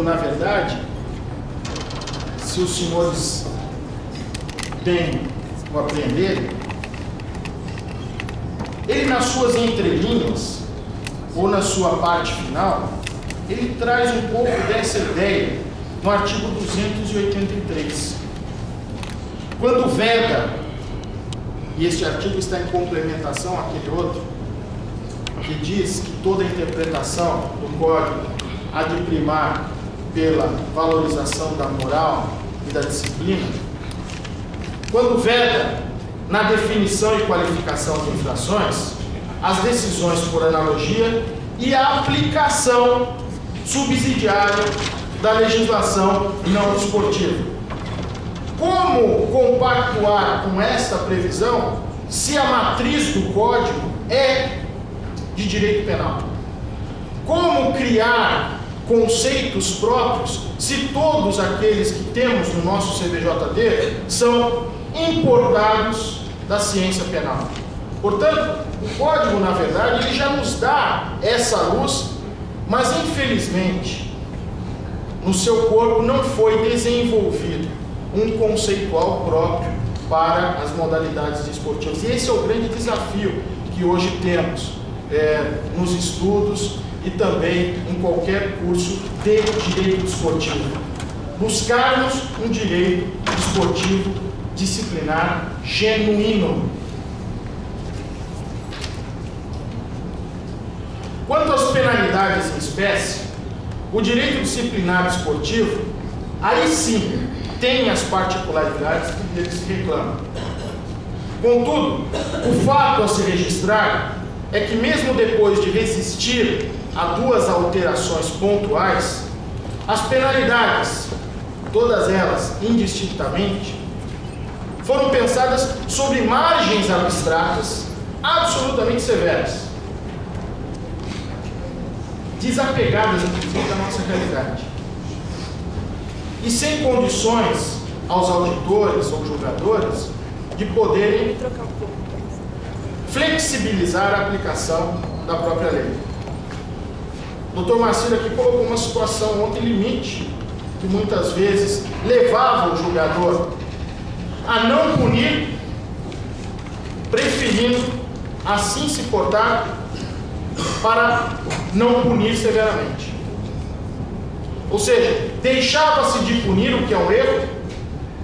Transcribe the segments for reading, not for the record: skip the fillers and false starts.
na verdade, se os senhores bem o apreenderem, ele nas suas entrelinhas, ou na sua parte final, ele traz um pouco dessa ideia no artigo 283. Quando veda, e este artigo está em complementação àquele outro, que diz que toda interpretação do Código há de primar pela valorização da moral e da disciplina, quando veda na definição e qualificação de infrações, as decisões por analogia e a aplicação subsidiária da legislação não desportiva. Como compactuar com esta previsão se a matriz do Código é de direito penal? Como criar conceitos próprios se todos aqueles que temos no nosso CBJD são importados da ciência penal? Portanto, o Código, na verdade, ele já nos dá essa luz, mas infelizmente no seu corpo não foi desenvolvido um conceitual próprio para as modalidades desportivas. E esse é o grande desafio que hoje temos nos estudos e também em qualquer curso de direito desportivo. Buscarmos um direito desportivo disciplinar genuíno. Quanto às penalidades em espécie, o direito disciplinar desportivo, aí sim, tem as particularidades que dele se reclama. Contudo, o fato a se registrar é que mesmo depois de resistir a duas alterações pontuais, as penalidades, todas elas indistintamente, foram pensadas sobre margens abstratas absolutamente severas, desapegadas, inclusive, da nossa realidade, e sem condições aos auditores ou julgadores de poderem flexibilizar a aplicação da própria lei. O Dr. Marcílio aqui colocou uma situação ontem limite, que muitas vezes levava o julgador a não punir, preferindo assim se portar para não punir severamente. Ou seja, deixava-se de punir, o que é um erro,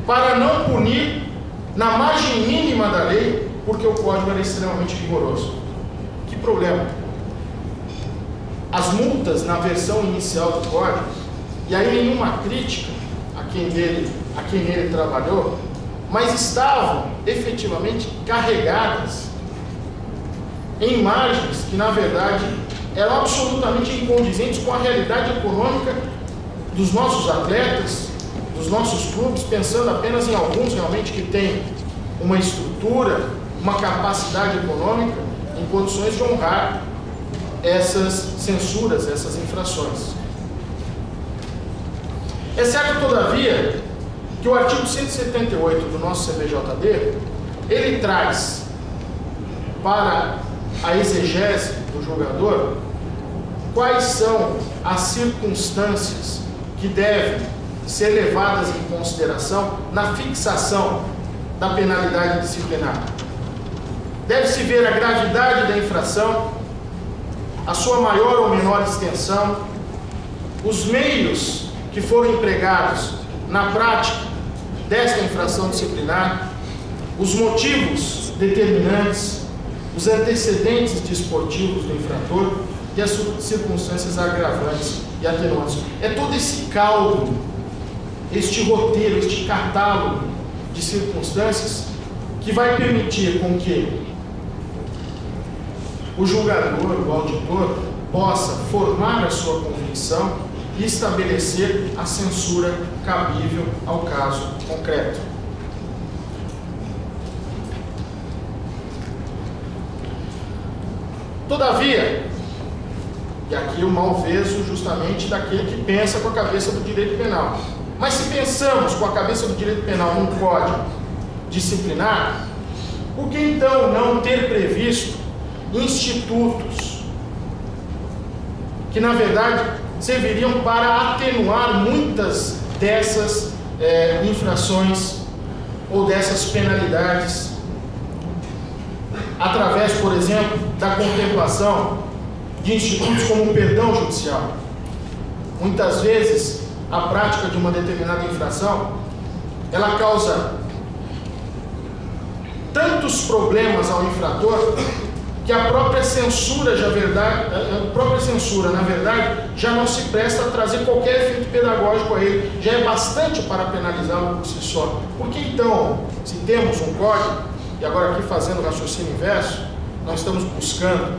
para não punir na margem mínima da lei, porque o Código era extremamente rigoroso. Que problema? As multas na versão inicial do Código, e aí nenhuma crítica a quem nele trabalhou, mas estavam efetivamente carregadas em margens que, na verdade, eram absolutamente incondizentes com a realidade econômica dos nossos atletas, dos nossos clubes, pensando apenas em alguns realmente que têm uma estrutura, uma capacidade econômica em condições de honrar essas censuras, essas infrações. É certo, todavia, que o artigo 178 do nosso CBJD, ele traz para a exegese do julgador quais são as circunstâncias que devem ser levadas em consideração na fixação da penalidade disciplinar. Deve-se ver a gravidade da infração, a sua maior ou menor extensão, os meios que foram empregados na prática desta infração disciplinar, os motivos determinantes, os antecedentes desportivos do infrator e as circunstâncias agravantes e atenuantes. É todo esse caldo, este roteiro, este catálogo de circunstâncias que vai permitir com que o julgador, o auditor, possa formar a sua convicção e estabelecer a censura cabível ao caso concreto. Todavia, e aqui o malveso justamente daquele que pensa com a cabeça do direito penal, mas se pensamos com a cabeça do direito penal num código disciplinar, por que então não ter previsto institutos que, na verdade, serviriam para atenuar muitas dessas infrações ou dessas penalidades, através, por exemplo, da contemplação de institutos como o perdão judicial. Muitas vezes, a prática de uma determinada infração, ela causa tantos problemas ao infrator que a própria censura, na verdade, já não se presta a trazer qualquer efeito pedagógico a ele, já é bastante para penalizá-lo por si só. Por que então, se temos um código, e agora aqui fazendo o raciocínio inverso, nós estamos buscando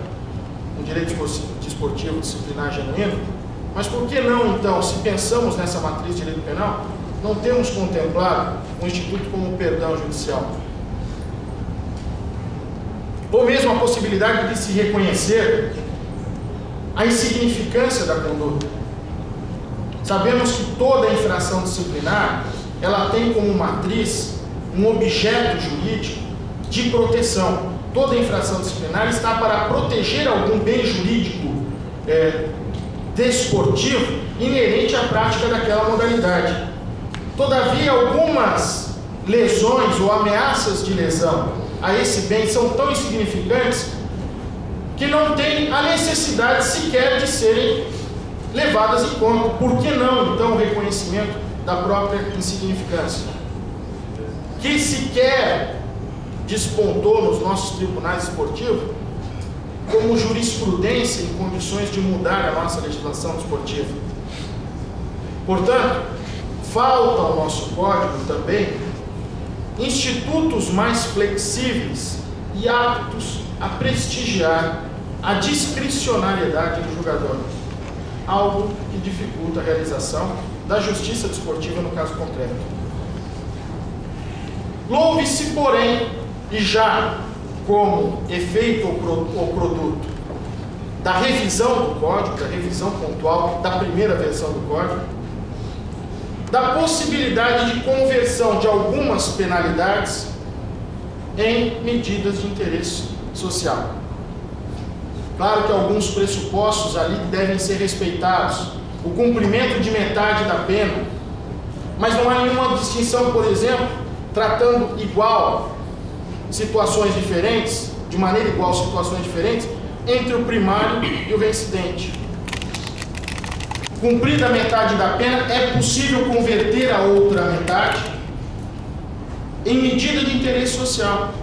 um direito desportivo disciplinar genuíno, mas por que não então, se pensamos nessa matriz de direito penal, não temos contemplado um instituto como o perdão judicial? Ou mesmo a possibilidade de se reconhecer a insignificância da conduta. Sabemos que toda infração disciplinar, ela tem como matriz um objeto jurídico de proteção. Toda infração disciplinar está para proteger algum bem jurídico desportivo inerente à prática daquela modalidade. Todavia, algumas lesões ou ameaças de lesão a esse bem são tão insignificantes que não tem a necessidade sequer de serem levadas em conta. Por que não, então, o reconhecimento da própria insignificância? Que sequer despontou nos nossos tribunais esportivos como jurisprudência em condições de mudar a nossa legislação desportiva. Portanto, falta ao nosso código também institutos mais flexíveis e aptos a prestigiar a discricionariedade do jogador, algo que dificulta a realização da justiça desportiva no caso concreto. Louve-se, porém, e já como efeito ou produto da revisão do código, da revisão pontual da primeira versão do código, da possibilidade de conversão de algumas penalidades em medidas de interesse social. Claro que alguns pressupostos ali devem ser respeitados. O cumprimento de metade da pena, mas não há nenhuma distinção, por exemplo, tratando igual situações diferentes, de maneira igual situações diferentes, entre o primário e o reincidente. Cumprida a metade da pena, é possível converter a outra metade em medida de interesse social,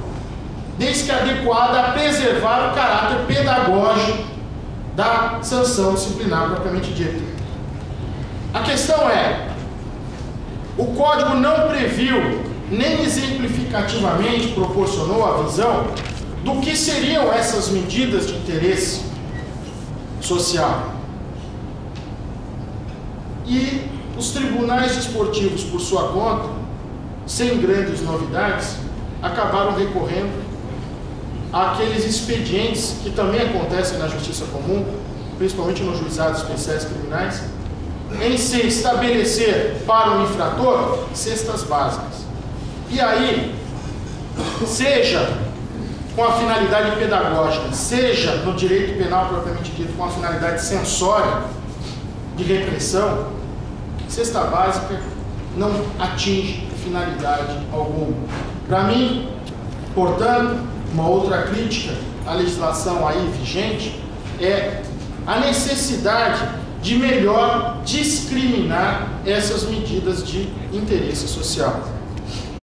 desde que adequada a preservar o caráter pedagógico da sanção disciplinar propriamente dita. A questão é, o Código não previu, nem exemplificativamente proporcionou a visão do que seriam essas medidas de interesse social. E os tribunais desportivos, por sua conta, sem grandes novidades, acabaram recorrendo àqueles expedientes que também acontecem na justiça comum, principalmente nos juizados especiais criminais, em se estabelecer para o infrator cestas básicas. E aí, seja com a finalidade pedagógica, seja no direito penal propriamente dito, com a finalidade censória de repressão, cesta básica não atinge finalidade alguma. Para mim, portanto, uma outra crítica à legislação aí vigente é a necessidade de melhor discriminar essas medidas de interesse social.